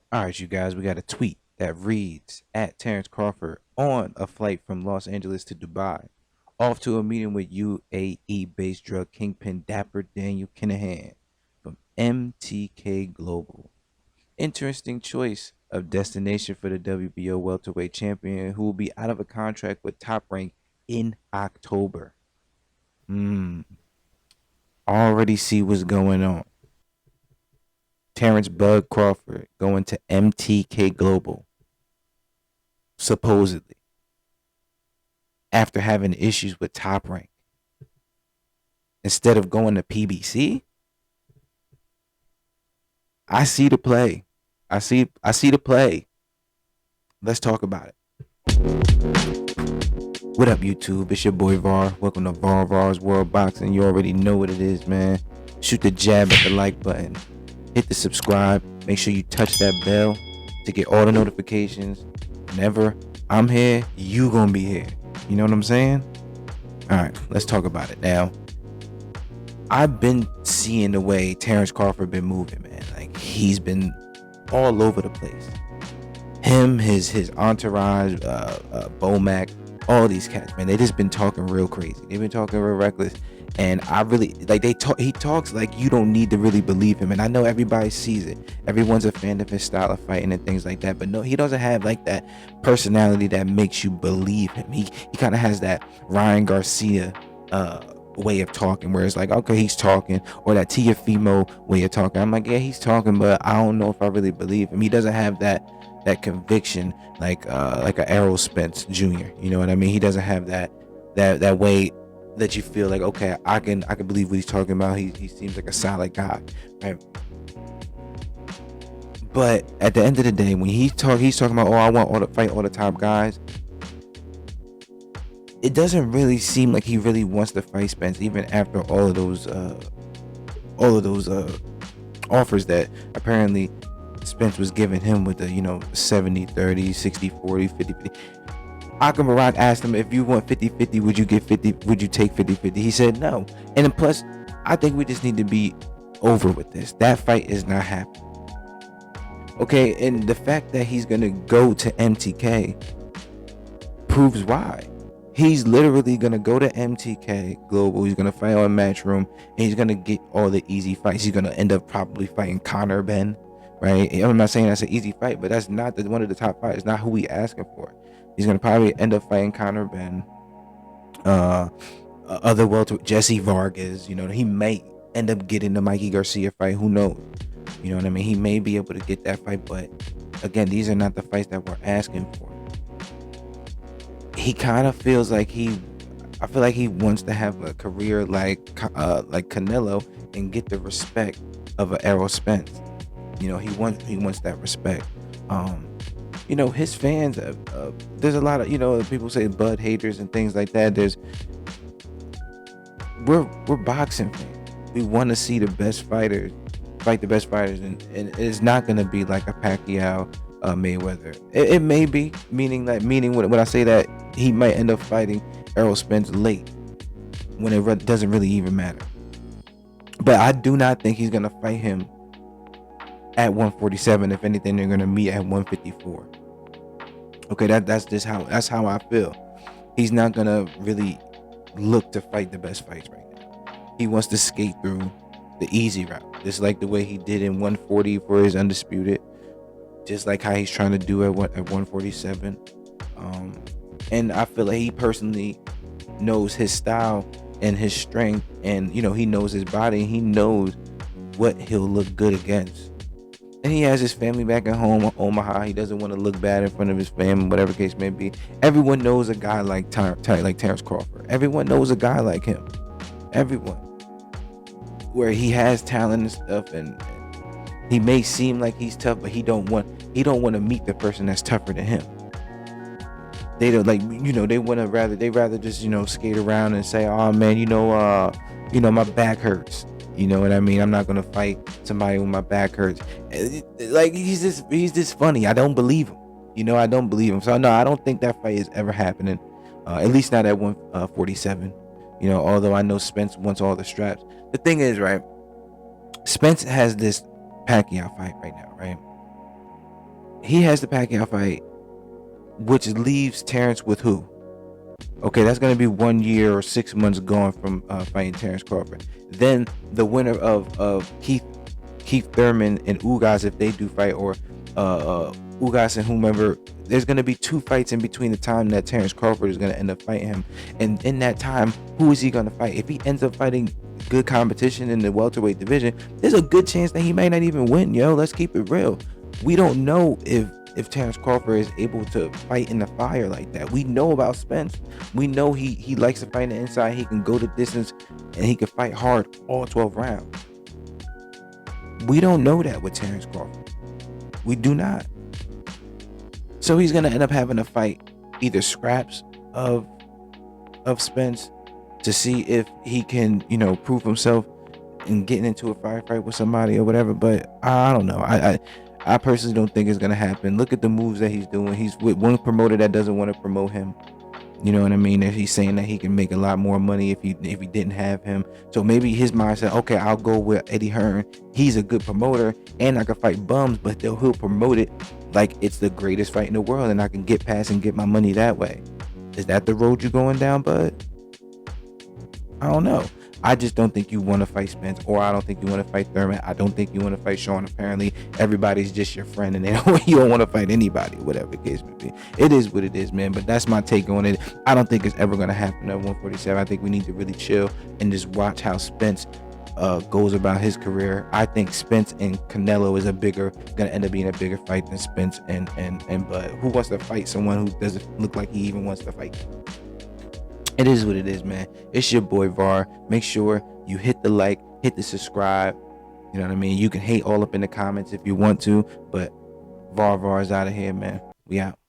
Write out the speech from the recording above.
All right, you guys, we got a tweet that reads at Terence Crawford on a flight from Los Angeles to Dubai, off to a meeting with UAE based drug kingpin Dapper Daniel Kinahan from MTK Global. Interesting choice of destination for the WBO welterweight champion who will be out of a contract with Top Rank in October. Hmm, already see what's going on. Terrence Bud Crawford going to MTK Global, supposedly, after having issues with Top Rank. Instead of going to PBC, I see the play. I see the play. Let's talk about it. What up, YouTube? It's your boy Var. Welcome to Var's World Boxing. You already know what it is, man. Shoot the jab at the like button. Hit the subscribe. Make sure you touch that bell to get all the notifications. Whenever I'm here, you gonna be here. You know what I'm saying? All right, let's talk about it now. I've been seeing the way Terence Crawford been moving, man. Like he's been all over the place. Him, his entourage, Bomac, all these cats, man. They just been talking real crazy. They've been talking real reckless, and I really like they talk. He talks like you don't need to really believe him, and I know everybody sees it. Everyone's a fan of his style of fighting and things like that, but no, he doesn't have like that personality that makes you believe him. He kind of has that Ryan Garcia way of talking where it's like, okay, he's talking, or that Tiafimo way of talking. I'm like, yeah, he's talking, but I don't know if I really believe him. He doesn't have that conviction like a Errol Spence Jr. You know what I mean? He doesn't have that way that you feel like, okay, I can believe what he's talking about. He seems like a solid guy, right? But at the end of the day, when he's talking about, oh, I want all the fight all the top guys. It doesn't really seem like he really wants to fight Spence, even after all of those offers that apparently Spence was giving him with the 70-30, 60-40, 50-50. Akam Barak asked him, if you want 50-50, would you get 50? Would you take 50-50? He said no. And then plus, I think we just need to be over with this. That fight is not happening. Okay, and the fact that he's gonna go to MTK proves why. He's literally gonna go to MTK Global. He's gonna fight on Matchroom, and he's gonna get all the easy fights. He's gonna end up probably fighting Conor Ben, right? I'm not saying that's an easy fight, but that's not one of the top fights. It's not who we asking for. He's gonna probably end up fighting Conor Ben, other welter Jesse Vargas. He may end up getting the Mikey Garcia fight. Who knows? You know what I mean? He may be able to get that fight, but again, these are not the fights that we're asking for. He kind of feels like I feel like he wants to have a career like Canelo and get the respect of an Errol Spence. He wants that respect. His fans. There's a lot of people say Bud haters and things like that. We're boxing fans. We want to see the best fighters fight the best fighters, and it's not gonna be like a Pacquiao, Mayweather. It may be meaning when I say that he might end up fighting Errol Spence late when it doesn't really even matter. But I do not think he's gonna fight him at 147. If anything, they're gonna meet at 154. Okay, that's how I feel. He's not gonna really look to fight the best fights right now. He wants to skate through the easy route, just like the way he did in 140 for his undisputed, just like how he's trying to do at 147. And I feel like he personally knows his style and his strength, and he knows his body, and he knows what he'll look good against. And he has his family back at home, Omaha. He doesn't want to look bad in front of his family, whatever case may be. Everyone knows a guy like Terence Crawford. Everyone knows a guy like him. Everyone. Where he has talent and stuff, and he may seem like he's tough, but he don't want to meet the person that's tougher than him. They don't they rather just skate around and say, oh man, my back hurts. You know what I mean? I'm not gonna fight somebody when my back hurts. Like he's just funny. I don't believe him. I don't believe him. So no, I don't think that fight is ever happening. At least not at 147. Although I know Spence wants all the straps. The thing is, right? Spence has this Pacquiao fight right now, right? He has the Pacquiao fight, which leaves Terence with who? Okay, that's going to be 1 year or 6 months gone from fighting Terence Crawford. Then the winner of Keith Thurman and Ugas, if they do fight, or Ugas and whomever, there's going to be 2 fights in between the time that Terence Crawford is going to end up fighting him. And in that time, who is he going to fight? If he ends up fighting good competition in the welterweight division, there's a good chance that he may not even win, yo. Let's keep it real. We don't know if Terence Crawford is able to fight in the fire like that. We know about Spence. We know he likes to fight in the inside. He can go the distance, and he can fight hard all 12 rounds. We don't know that with Terence Crawford. We do not. So he's gonna end up having to fight either scraps of Spence to see if he can, prove himself in getting into a firefight with somebody or whatever. But I don't know. I personally don't think it's gonna happen. Look at the moves that he's doing. He's with one promoter that doesn't want to promote him. You know what I mean? If he's saying that he can make a lot more money if he didn't have him. So maybe his mindset, okay, I'll go with Eddie Hearn. He's a good promoter, and I can fight bums, but he'll promote it like it's the greatest fight in the world, and I can get past and get my money that way. Is that the road you're going down, bud? I don't know. I just don't think you want to fight Spence, or I don't think you want to fight Thurman. I don't think you want to fight Sean. Apparently, everybody's just your friend, and you don't want to fight anybody, whatever the case may be. It is what it is, man. But that's my take on it. I don't think it's ever going to happen at 147. I think we need to really chill and just watch how Spence goes about his career. I think Spence and Canelo is going to end up being a bigger fight than Spence and Bud. Who wants to fight someone who doesn't look like he even wants to fight? It is what it is, man. It's your boy VAR. Make sure you hit the like, hit the subscribe. You know what I mean? You can hate all up in the comments if you want to, but VAR is out of here, man. We out.